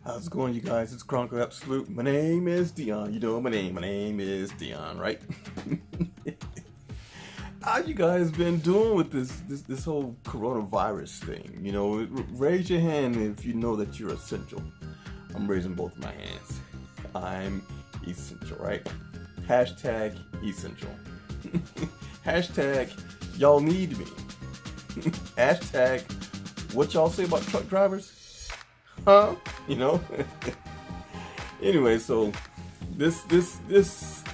How's it going, you guys? It's Chronicle Absolute. My name is Dion. You know my name. My name is Dion, right? How you guys been doing with this whole coronavirus thing? You know, raise your hand if you know that you're essential. I'm raising both my hands. I'm essential, right? Hashtag essential. Hashtag y'all need me. Hashtag what y'all say about truck drivers? Huh? You know? Anyway, so this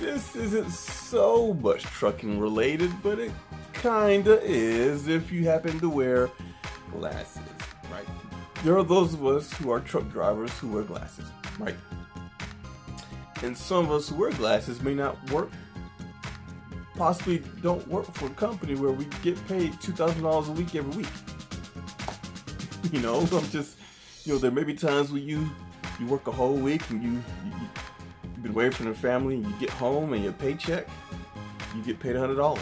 isn't so much trucking related, but it kinda is if you happen to wear glasses, right? There are those of us who are truck drivers who wear glasses, right? And some of us who wear glasses may not work, possibly don't work for a company where we get paid $2,000 a week every week. You know, I'm just, there may be times where you work a whole week and you've been away from the family and you get home and your paycheck, you get paid $100.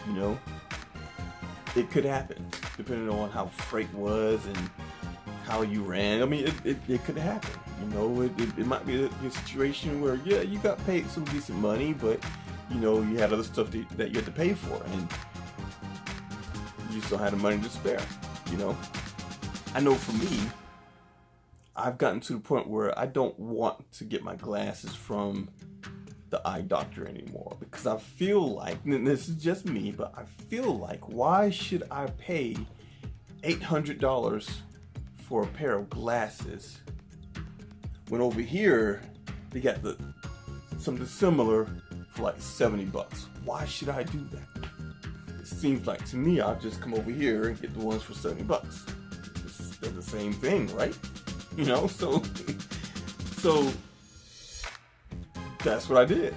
You know, it could happen depending on how freight was and how you ran. I mean, it could happen. You know, it might be a situation where, yeah, you got paid some decent money, but, you had other stuff that you had to pay for and you still had the money to spare, I know for me, I've gotten to the point where I don't want to get my glasses from the eye doctor anymore because I feel like, and this is just me, but I feel like, why should I pay $800 for a pair of glasses when over here they got something similar for like $70? Why should I do that? It seems like to me I'll just come over here and get the ones for $70. They're the same thing, right? So that's what I did.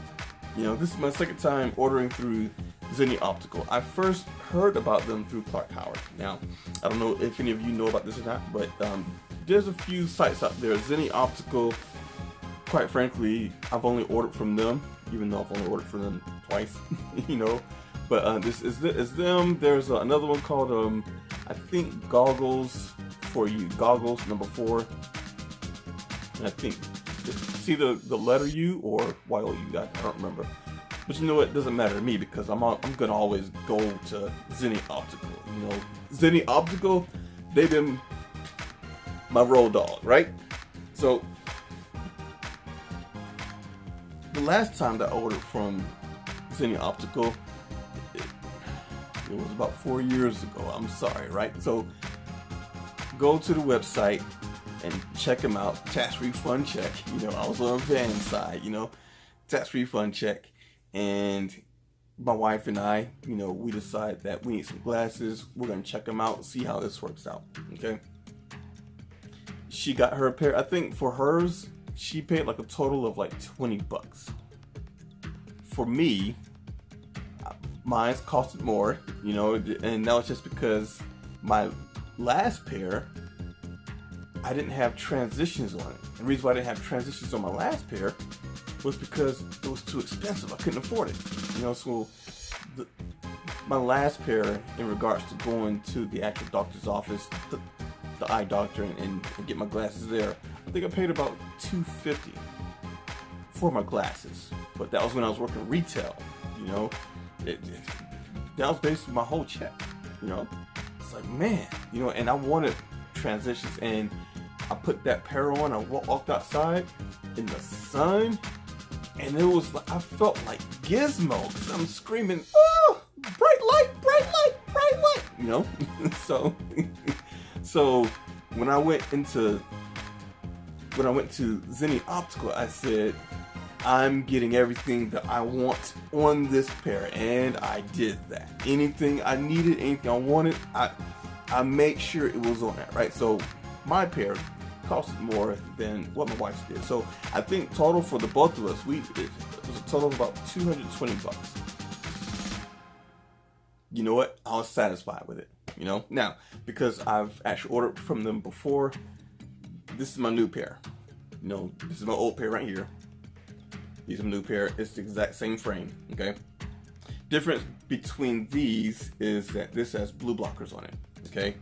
This is my second time ordering through Zenni Optical. I first heard about them through Clark Howard. Now, I don't know if any of you know about this or not, but there's a few sites out there. Zenni Optical, quite frankly, I've only ordered from them, even though I've only ordered from them twice, But this is them. There's another one called, I think, Goggles for You. Goggles, number 4. And I think, see the letter U or YOU, I don't remember. But you know what, it doesn't matter to me because I'm gonna always go to Zenni Optical. Zenni Optical, they've been my road dog, right? So the last time that I ordered from Zenni Optical, it was about 4 years ago. I'm sorry, right? So go to the website and check them out. Tax refund check. I was on van side. Tax refund check. And my wife and I, we decide that we need some glasses. We're gonna check them out, see how this works out. Okay. She got her a pair. I think for hers, she paid like a total of like $20. For me, mine's costed more. And that was just because my last pair, I didn't have transitions on it. The reason why I didn't have transitions on my last pair was because it was too expensive. I couldn't afford it. So my last pair, in regards to going to the actual doctor's office, the eye doctor, and get my glasses there, I think I paid about $250 for my glasses. But that was when I was working retail. That was basically my whole check. It's like, man, and I wanted transitions, and I put that pair on. I walked outside in the sun, and it was like, I felt like Gizmo because I'm screaming, "Oh, bright light, bright light, bright light!" So when I went to Zenni Optical, I said, I'm getting everything that I want on this pair, and I did that. Anything I needed, anything I wanted, I made sure it was on that, right? So my pair costed more than what my wife's did. So I think total for the both of us, it was a total of about $220. You know what? I was satisfied with it. Now, because I've actually ordered from them before, this is my new pair. This is my old pair right here. These are my new pair. It's the exact same frame. Okay. Difference between these is that this has blue blockers on it. Okay.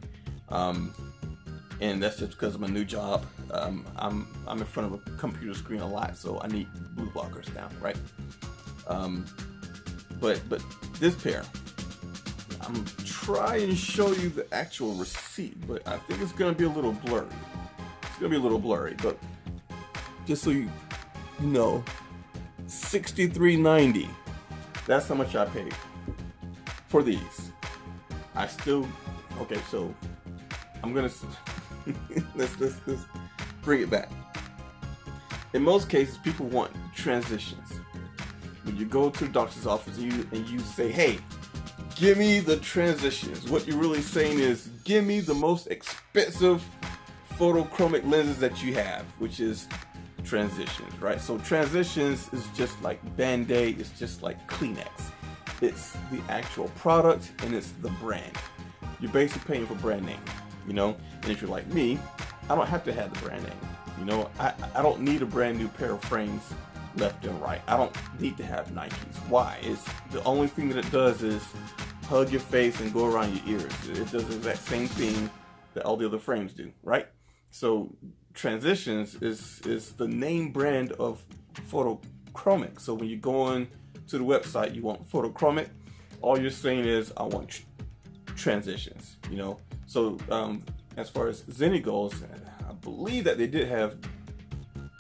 and that's just because of my new job. I'm in front of a computer screen a lot, so I need blue blockers now, right? But this pair, I'm trying to show you the actual receipt, but I think it's gonna be a little blurry. It's gonna be a little blurry, but just so you know, $63.90. That's how much I paid for these. I still, okay, so I'm gonna let's bring it back. In most cases, people want transitions. When you go to the doctor's office and you say, hey, give me the transitions, what you're really saying is, give me the most expensive photochromic lenses that you have, which is transitions, right? So transitions is just like Band-Aid, it's just like Kleenex. It's the actual product and it's the brand. You're basically paying for brand name, you know? And if you're like me, I don't have to have the brand name. You know, I don't need a brand new pair of frames left and right. I don't need to have Nikes. Why? It's the only thing that it does is hug your face and go around your ears. It does the exact same thing that all the other frames do, right? So Transitions is the name brand of photochromic. So when you go on to the website, you want photochromic, all you're saying is, I want transitions, you know? So as far as Zenni goes, I believe that they did have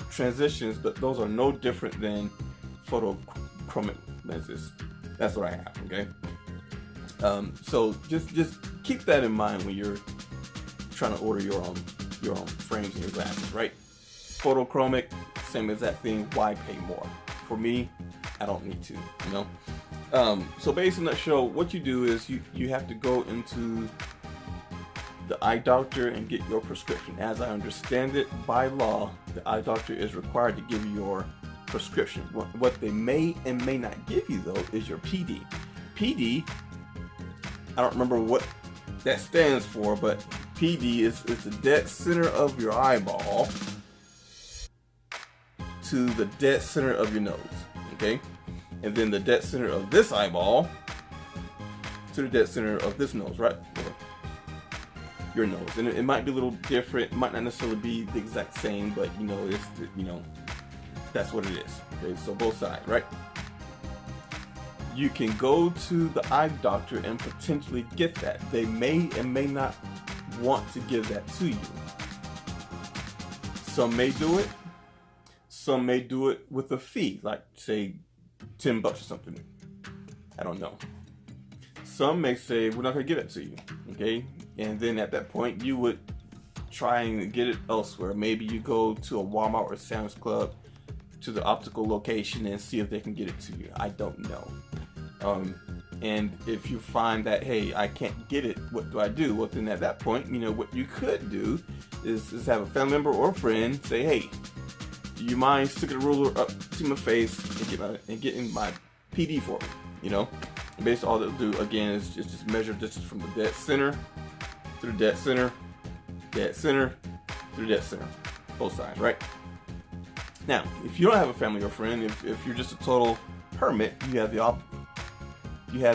transitions, but those are no different than photochromic lenses. That's what I have, okay? So just keep that in mind when you're trying to order your own frames and your glasses, right? Photochromic, same exact thing. Why pay more? For me, I don't need to, you know? So based on that show, what you do is you have to go into the eye doctor and get your prescription. As I understand it, by law, the eye doctor is required to give you your prescription. What they may and may not give you, though, is your PD. PD, I don't remember what that stands for, but PD is the dead center of your eyeball to the dead center of your nose, okay? And then the dead center of this eyeball to the dead center of this nose, right? Your nose. And it might be a little different, might not necessarily be the exact same, but you know, it's, you know, that's what it is. Okay, so both sides, right? You can go to the eye doctor and potentially get that. They may and may not want to give that to you. Some may do it. Some may do it with a fee, like say $10 or something. I don't know. Some may say, we're not gonna give it to you, okay? And then at that point, you would try and get it elsewhere. Maybe you go to a Walmart or Sam's Club to the optical location and see if they can get it to you. I don't know. And if you find that, hey, I can't get it, what do I do? Well, then at that point, you know, what you could do is have a family member or a friend say, hey, do you mind sticking a ruler up to my face and getting my PD for me? You know, and basically all they'll do again is just measure distance from the dead center to the dead center to the dead center, both sides, right? Now, if you don't have a family or friend, if you're just a total hermit, you have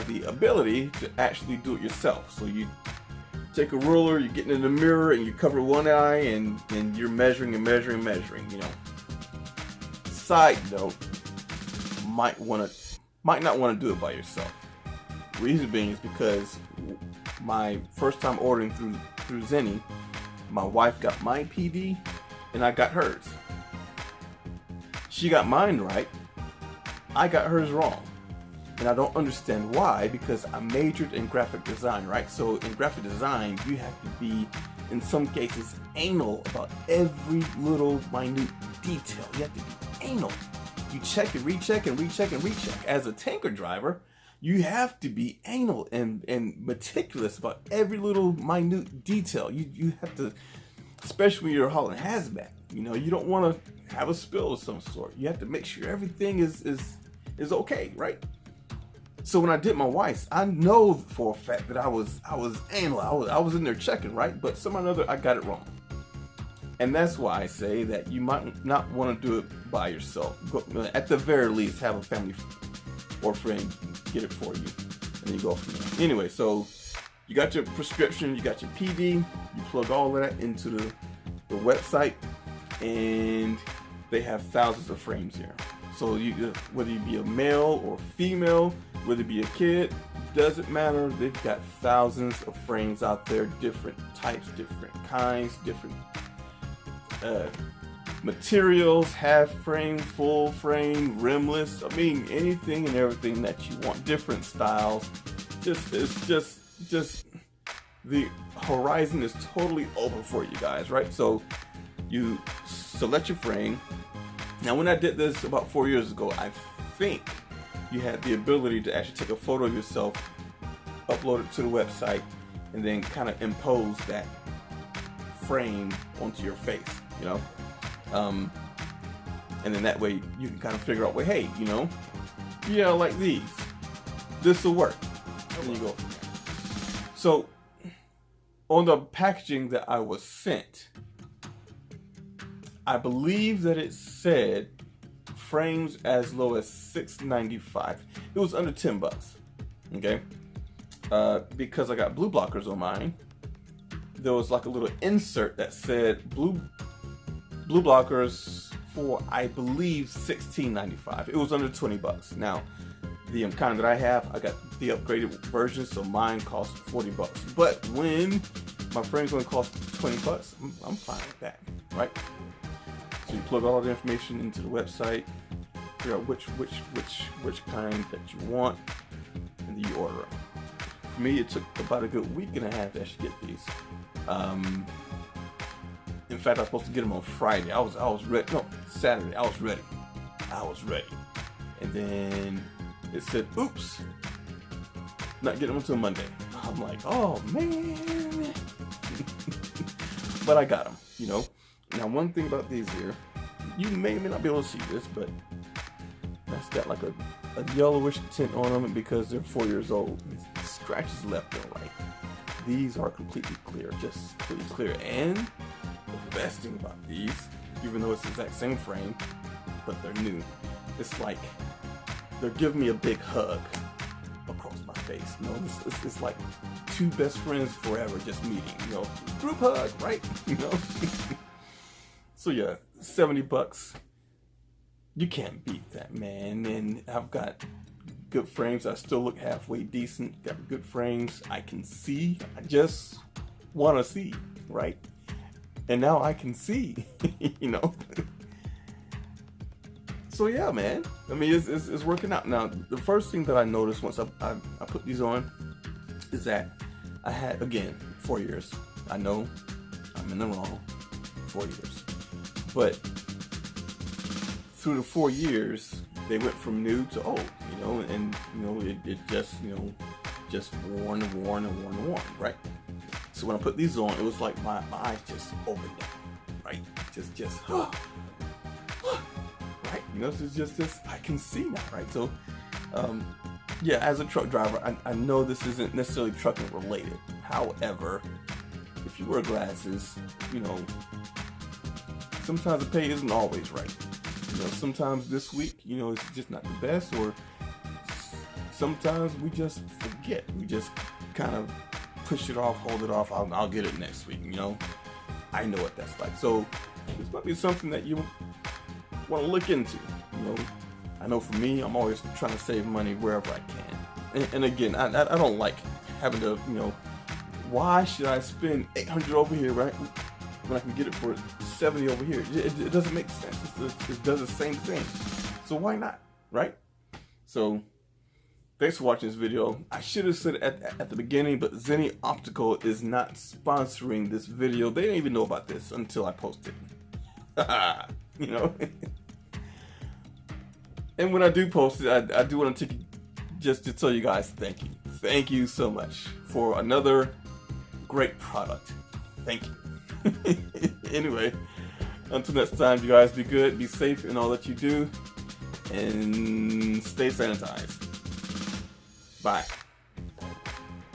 the ability to actually do it yourself. So you take a ruler, you get in the mirror, and you cover one eye, and you're measuring and measuring and measuring. You know. Side note: might not want to do it by yourself. Reason being is because my first time ordering through Zenni, my wife got my PD, and I got hers. She got mine right. I got hers wrong. And I don't understand why, because I majored in graphic design, right? So in graphic design, you have to be, in some cases, anal about every little minute detail. You have to be anal. You check and recheck and recheck and recheck. As a tanker driver, you have to be anal and meticulous about every little minute detail. You have to, especially when you're hauling hazmat. You know, you don't want to have a spill of some sort. You have to make sure everything is okay, right? So when I did my wife's, I know for a fact that I was anal. I was in there checking, right? But somehow or another, I got it wrong. And that's why I say that you might not want to do it by yourself. At the very least, have a family or friend get it for you, and then you go from there. Anyway, so you got your prescription, you got your PD, you plug all of that into the website, and they have thousands of frames here. So whether you be a male or female, whether it be a kid, doesn't matter. They've got thousands of frames out there, different types, different kinds, different materials, half frame, full frame, rimless. I mean, anything and everything that you want, different styles. It's just the horizon is totally open for you guys, right? So you select your frame. Now, when I did this about 4 years ago, I think you had the ability to actually take a photo of yourself, upload it to the website, and then kind of impose that frame onto your face, you know? And then that way you can kind of figure out, well, hey, you know, yeah, like these. This will work. And then you go from there. So, on the packaging that I was sent, I believe that it said frames as low as $6.95. It was under $10, okay? Because I got blue blockers on mine, there was like a little insert that said blue blockers for, I believe, $16.95. It was under $20. Now, the kind that I have, I got the upgraded version, so mine cost $40. But when my frame's only cost $20, I'm fine with that, right? So you plug all the information into the website, figure out which kind that you want, and then you order them. For me, it took about a good week and a half to actually get these. In fact, I was supposed to get them on Friday. I was ready. No, Saturday. I was ready. And then it said, "Oops, not getting them until Monday." I'm like, "Oh man!" But I got them. You know. Now, one thing about these here, you may or may not be able to see this, but that's got like a yellowish tint on them because they're 4 years old. Scratches left and right. These are completely clear, just completely clear. And the best thing about these, even though it's the exact same frame, but they're new, it's like they're giving me a big hug across my face. You know, it's like two best friends forever just meeting. You know, group hug, right? You know. So yeah, $70. You can't beat that, man. And I've got good frames. I still look halfway decent. Got good frames. I can see. I just want to see, right? And now I can see, you know. So yeah, man. I mean, it's working out. Now, the first thing that I noticed once I put these on is that I had, again, 4 years. I know I'm in the wrong. 4 years. But through the 4 years, they went from new to old, you know, and, you know, it just, you know, just worn, right? So when I put these on, it was like my eyes just opened up, right? Just, right? You know, it's just, I can see now, right? So, yeah, as a truck driver, I know this isn't necessarily trucking related. However, if you wear glasses, you know, sometimes the pay isn't always right. You know, sometimes this week, you know, it's just not the best, or sometimes we just forget. We just kind of push it off, hold it off. I'll get it next week, you know. I know what that's like. So this might be something that you want to look into, you know. I know for me, I'm always trying to save money wherever I can. And again, I don't like having to, you know, why should I spend $800 over here, right, when I can get it for $70 over here? It doesn't make sense. It does the same thing. So why not, right? So thanks for watching this video. I should have said it at the beginning, but Zenni Optical is not sponsoring this video. They didn't even know about this until I posted it. You know? And when I do post it, I do want to take just to tell you guys thank you. Thank you so much for another great product. Thank you. Anyway, until next time, you guys be good, be safe in all that you do, and stay sanitized. Bye.